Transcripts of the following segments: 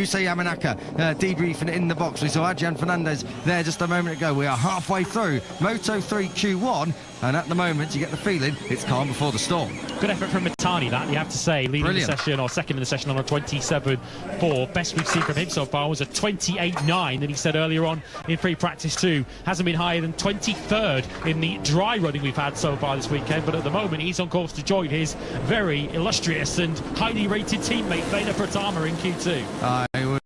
Yusa Yamanaka debriefing in the box. We saw Adrian Fernandez there just a moment ago. We are halfway through Moto 3 Q1, and at the moment you get the feeling it's calm before the storm. Good effort from Mitani, that you have to say, leading the session, or second in the session on a 27.4. Best we've seen from him so far was a 28.9 that he said earlier on in free practice 2. Hasn't been higher than 23rd in the dry running we've had so far this weekend, but at the moment he's on course to join his very illustrious and highly rated teammate Vena Pratama in Q2. I would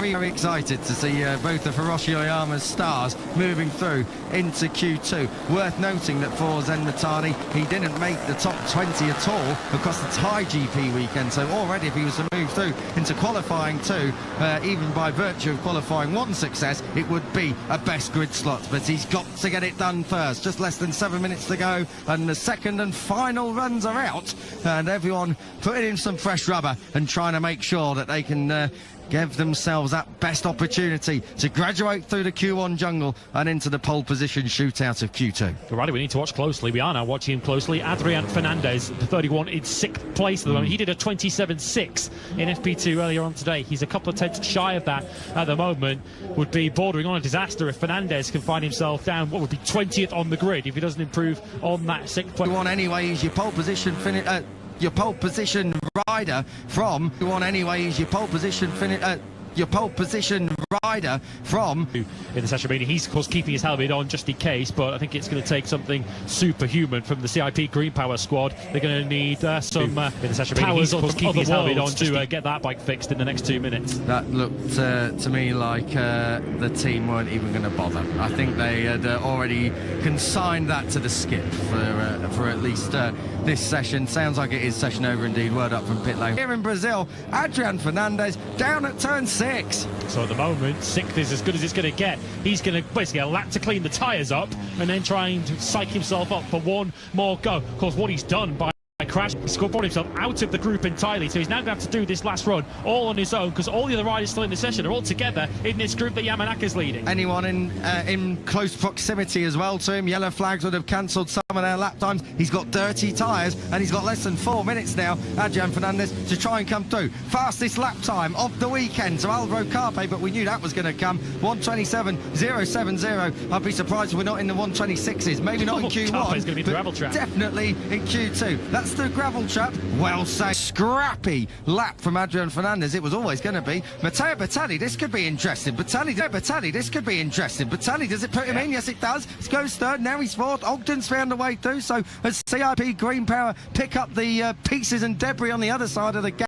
be very excited to see both of Hiroshi Oyama's stars moving through into Q2. Worth noting that for Zen Mitani, he didn't make the top 20 at all across the Thai GP weekend, so already if he was to move through into qualifying 2, even by virtue of qualifying 1 success, it would be a best grid slot, but he's got to get it done first. Just less than 7 minutes to go, and the second and final runs are out, and everyone putting in some fresh rubber and trying to make sure that they can give themselves that best opportunity to graduate through the Q1 jungle and into the pole position shootout of Q2. Alrighty, we need to watch closely. We are now watching him closely. Adrian Fernandez, the 31, in 6th place at the moment. He did a 27.6 in FP2 earlier on today. He's a couple of tenths shy of that at the moment. Would be bordering on a disaster if Fernandez can find himself down what would be 20th on the grid if he doesn't improve on that 6th place. Q1 anyway is your pole position finish. Your pole position rider from Q1 anyway is your pole position finish. Your pole position rider from in the session meeting. He's of course keeping his helmet on just in case, but I think it's going to take something superhuman from the CIP Green Power squad. They're going to need some in the session meeting. He's of course keeping his helmet on to get that bike fixed in the next 2 minutes. That looked to me like the team weren't even going to bother. I think they had already consigned that to the skip for at least this session. Sounds like it is session over indeed. Word up from pit lane. Here in Brazil, Adrian Fernandez down at turn 6. So at the moment, 6th is as good as it's going to get. He's going to basically a lap to clean the tyres up and then trying to psych himself up for one more go. Of course, what he's done by crash, he's brought himself out of the group entirely, so he's now going to have to do this last run all on his own, because all the other riders still in the session are all together in this group that Yamanaka's leading. Anyone in close proximity as well to him, yellow flags would have cancelled some of their lap times. He's got dirty tyres and he's got less than 4 minutes now, Adrian Fernandez, to try and come through. Fastest lap time of the weekend to Alvaro Carpe, but we knew that was going to come. 1:27.070. I'd be surprised if we're not in the 1:26s. Maybe not in Q1, Carpe's going to be the gravel trap. Definitely in Q2. That's the gravel trap. Well said. Scrappy lap from Adrian Fernandez. It was always going to be. Matteo Bertelli, this could be interesting. Bertelli, this could be interesting. Bertelli, does it put him in? Yes, it does. He goes third. Now he's fourth. Ogden's found a way through. So as CIP Green Power pick up the pieces and debris on the other side of the gap.